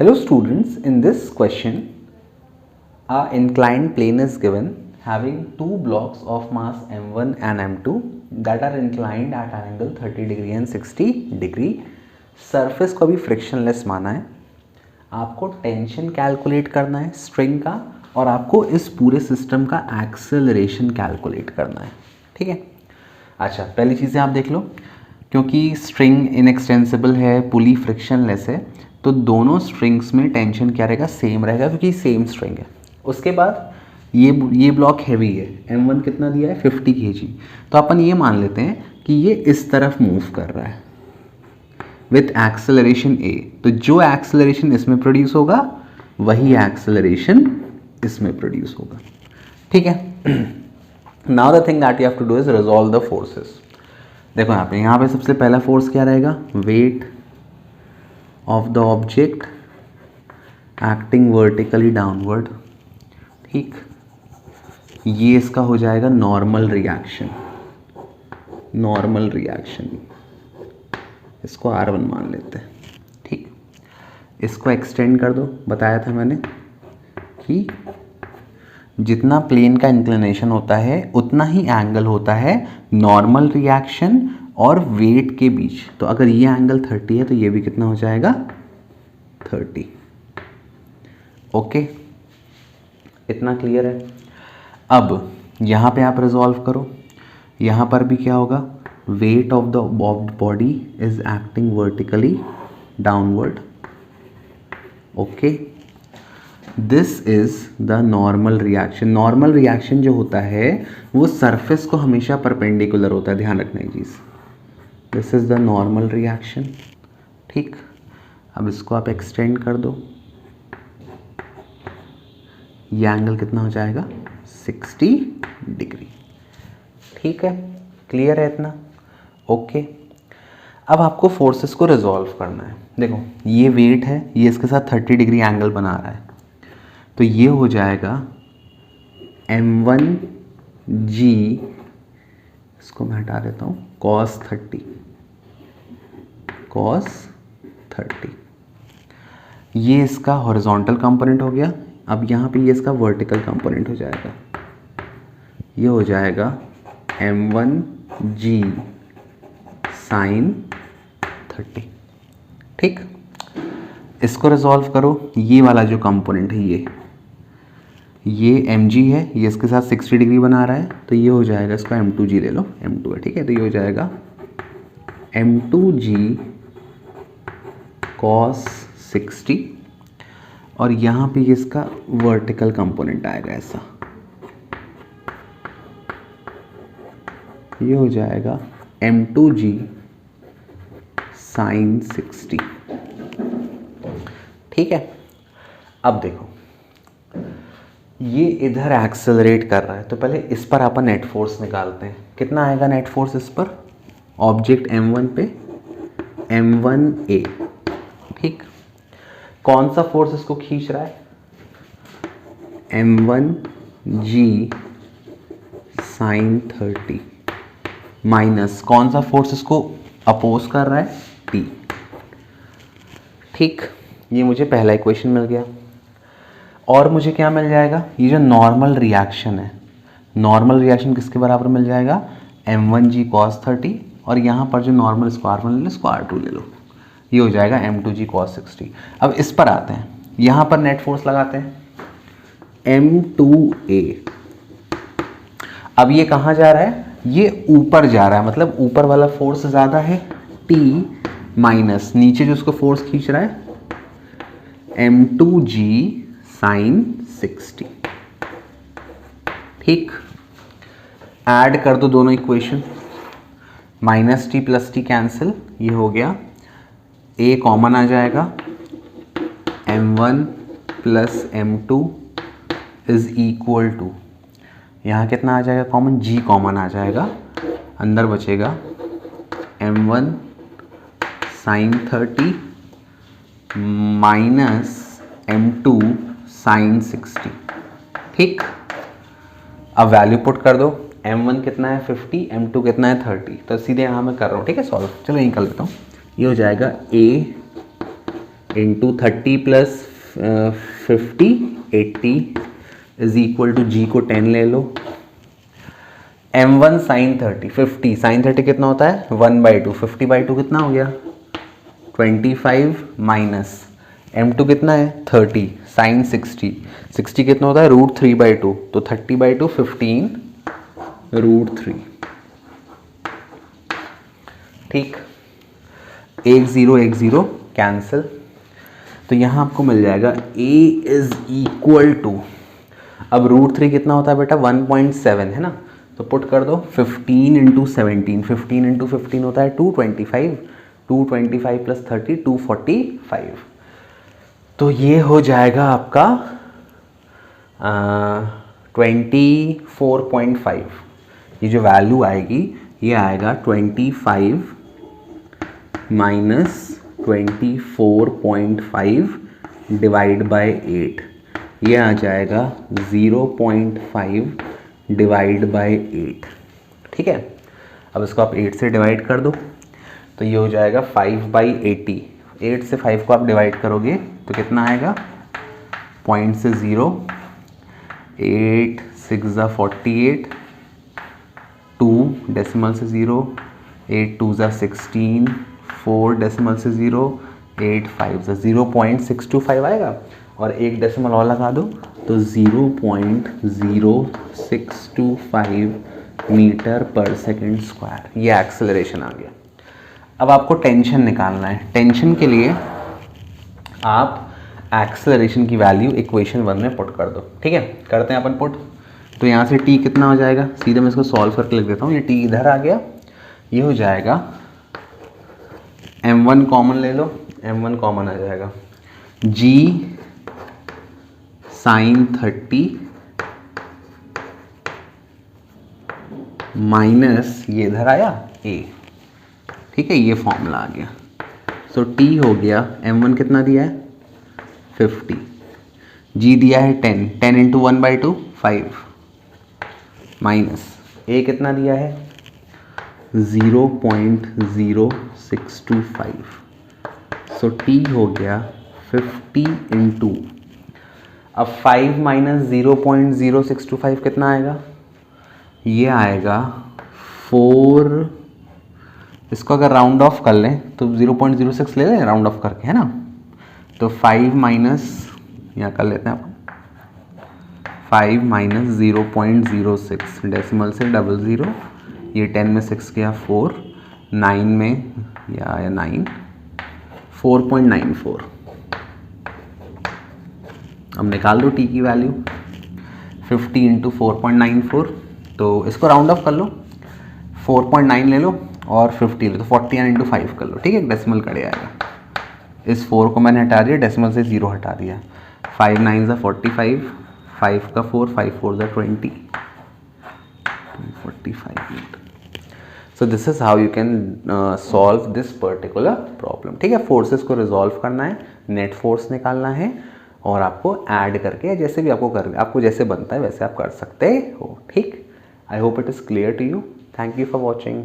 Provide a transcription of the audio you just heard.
Hello students, in this question, a inclined plane is given having two blocks of mass m1 and m2 that are inclined at an angle 30 degree and 60 degree. Surface को भी frictionless माना है. आपको tension calculate करना है string का और आपको इस पूरे सिस्टम का एक्सेलरेशन कैलकुलेट करना है. ठीक है. अच्छा, पहली चीज़ें आप देख लो. क्योंकि स्ट्रिंग इनएक्सटेंसिबल है, पुली फ्रिक्शनलेस है, तो दोनों स्ट्रिंग्स में टेंशन क्या रहेगा, सेम रहेगा क्योंकि सेम स्ट्रिंग है. उसके बाद ये ब्लॉक हैवी है, m1 कितना दिया है 50 kg, तो अपन ये मान लेते हैं कि ये इस तरफ मूव कर रहा है विथ एक्सेलरेशन a. तो जो एक्सेलरेशन इसमें प्रोड्यूस होगा वही एक्सेलरेशन इसमें प्रोड्यूस होगा. ठीक है. Now the thing that you have to do is resolve the forces. देखो यहाँ पे सबसे पहला फोर्स क्या रहेगा, weight of the object acting vertically downward. ठीक, ये इसका हो जाएगा नॉर्मल रिएक्शन. नॉर्मल रिएक्शन इसको R1 मान लेते हैं. ठीक, इसको एक्सटेंड कर दो. बताया था मैंने कि जितना प्लेन का इंक्लिनेशन होता है उतना ही एंगल होता है नॉर्मल रिएक्शन और वेट के बीच. तो अगर ये एंगल 30 है तो ये भी कितना हो जाएगा 30. ओके, इतना क्लियर है. अब यहाँ पे आप रिजॉल्व करो. यहाँ पर भी क्या होगा, wait of the body is acting vertically downward. Okay, this is the normal reaction. Normal reaction जो होता है वो सरफेस को हमेशा परपेंडिकुलर होता है, ध्यान रखना ये चीज़. This is the normal reaction. ठीक, अब इसको आप एक्सटेंड कर दो. ये एंगल कितना हो जाएगा 60 डिग्री. ठीक है, क्लियर है इतना. ओके, अब आपको फोर्सेस को रिजॉल्व करना है. देखो ये वेट है, ये इसके साथ 30 डिग्री एंगल बना रहा है, तो ये हो जाएगा m1g, इसको मैं हटा देता हूँ, cos 30. ये इसका हॉरिजॉन्टल कंपोनेंट हो गया. अब यहाँ पे ये इसका वर्टिकल कंपोनेंट हो जाएगा. ये हो जाएगा m1g sin 30. ठीक, इसको रिजॉल्व करो. ये वाला जो कंपोनेंट है ये mg है, ये इसके साथ 60 डिग्री बना रहा है, तो ये हो जाएगा, इसको m2g ले लो, m2 है. ठीक है, तो ये हो जाएगा m2g cos 60 और यहाँ पे ये इसका वर्टिकल कंपोनेंट आएगा ऐसा. ये हो जाएगा m2g sin 60. ठीक है. अब देखो ये इधर एक्सेलरेट कर रहा है, तो पहले इस पर अपन नेट फोर्स निकालते हैं. कितना आएगा नेट फोर्स इस पर, ऑब्जेक्ट m1 पे m1a. ठीक, कौन सा फोर्स इसको खींच रहा है, m1g sin 30 माइनस कौन सा फोर्स इसको अपोज कर रहा है, T. ठीक, ये मुझे पहला इक्वेशन मिल गया. और मुझे क्या मिल जाएगा, ये जो नॉर्मल रिएक्शन है, नॉर्मल रिएक्शन किसके बराबर मिल जाएगा, m1g cos 30, और यहाँ पर जो नॉर्मल इसको R1 ले लो, इसको R2 ले लो, ये हो जाएगा m2g cos 60. अब इस पर आते हैं, यहाँ पर नेट फोर्स लगाते हैं m2a. अब ये कहाँ जा रहा है, ये ऊपर जा रहा है, मतलब ऊपर वाला फोर्स ज़्यादा है T माइनस नीचे जो उसको फोर्स खींच रहा है m2g sin 60. ठीक, ऐड कर दो दोनों equation, minus T plus T cancel, ये हो गया, a कॉमन आ जाएगा, m1 plus m2 is equal to, यहाँ कितना आ जाएगा कॉमन, g कॉमन आ जाएगा, अंदर बचेगा m1 sin 30 minus m2 sin 60. ठीक, अब वैल्यू पुट कर दो. m1 कितना है 50, m2 कितना है 30, तो सीधे यहाँ मैं कर रहा हूँ. ठीक है, सॉल्व. चलो यहीं कर लेता हूँ. ये हो जाएगा a into 30 plus 50 80 is equal to G को 10 ले लो, m1 साइन 30 50 साइन 30 कितना होता है 1/2, 50/2 कितना हो गया 25 माइनस m2 कितना है 30 साइन 60 60 कितना होता है √3/2, तो 30/2 15 √3। ठीक, 1 0 कैंसिल, तो यहाँ आपको मिल जाएगा a इज इक्वल टू, अब √3 कितना होता है बेटा 1.7 है ना, तो पुट कर दो 15 इंटू 17, 15 इंटू 15 होता है 225, 225 प्लस 30 245, तो ये हो जाएगा आपका 24.5, ये जो वैल्यू आएगी ये आएगा 25 माइनस 24.5 डिवाइड बाय 8, ये आ जाएगा 0.5 डिवाइड बाय 8। ठीक है, अब इसको आप 8 से डिवाइड कर दो, तो ये हो जाएगा 5/80, 8 से 5 को आप डिवाइड करोगे तो कितना आएगा, पॉइंट से 0, 8 6 48, 2 डेसिमल से 0, 8 2 16, 4 डेसिमल से 0, 8 5 0.625 आएगा, और एक डेसिमल और लगा दो तो 0.0625 मीटर पर सेकेंड स्क्वायर, ये एक्सेलरेशन आ गया। अब आपको टेंशन निकालना है, टेंशन के लिए आप एक्सेलरेशन की वैल्यू इक्वेशन 1 में पुट कर दो। ठीक है, करते हैं अपन पुट, तो यहाँ से t कितना हो जाएगा, सीधे मैं इसको सॉल्व करके लिख देता हूँ, ये t इधर आ गया, ये हो जाएगा m1 कॉमन ले लो, m1 कॉमन आ जाएगा g साइन 30 माइनस ये इधर आया a। ठीक है, ये फॉर्मूला आ गया, सो t हो गया m1 कितना दिया है 50, g दिया है 10, 10 इंटू 1/2 5, माइनस a कितना दिया है 0.0625, सो t हो गया 50 इंटू, अब 5 माइनस 0.0625 कितना आएगा, ये आएगा 4, इसको अगर राउंड ऑफ कर लें तो 0.06 ले लें राउंड ऑफ करके, है ना, तो 5 माइनस यहाँ कर लेते हैं अपन, 5 माइनस 0.06 डेसिमल से 00, ये 10 में 6 गया 4, 9 में या 9 4.94। अब निकाल दो t की वैल्यू, 50 इंटू 4.94, तो इसको राउंड ऑफ कर लो, 4.9 ले लो और 50 ले लो, तो 40 इंटू 5 कर लो। ठीक है, डेसिमल कट आएगा, इस 4 को मैंने हटा दिया, डेसिमल से 0 हटा दिया, 5 9 ज़ा 45, 5 का 4, 5 4 ज़ा 20, 45। So this is how you can solve this particular problem. ठीक है, फोर्सेस को रिजॉल्व करना है, नेट फोर्स निकालना है, और आपको ऐड करके जैसे भी आपको जैसे बनता है वैसे आप कर सकते हो। ठीक, I hope it is clear to you. Thank you for watching.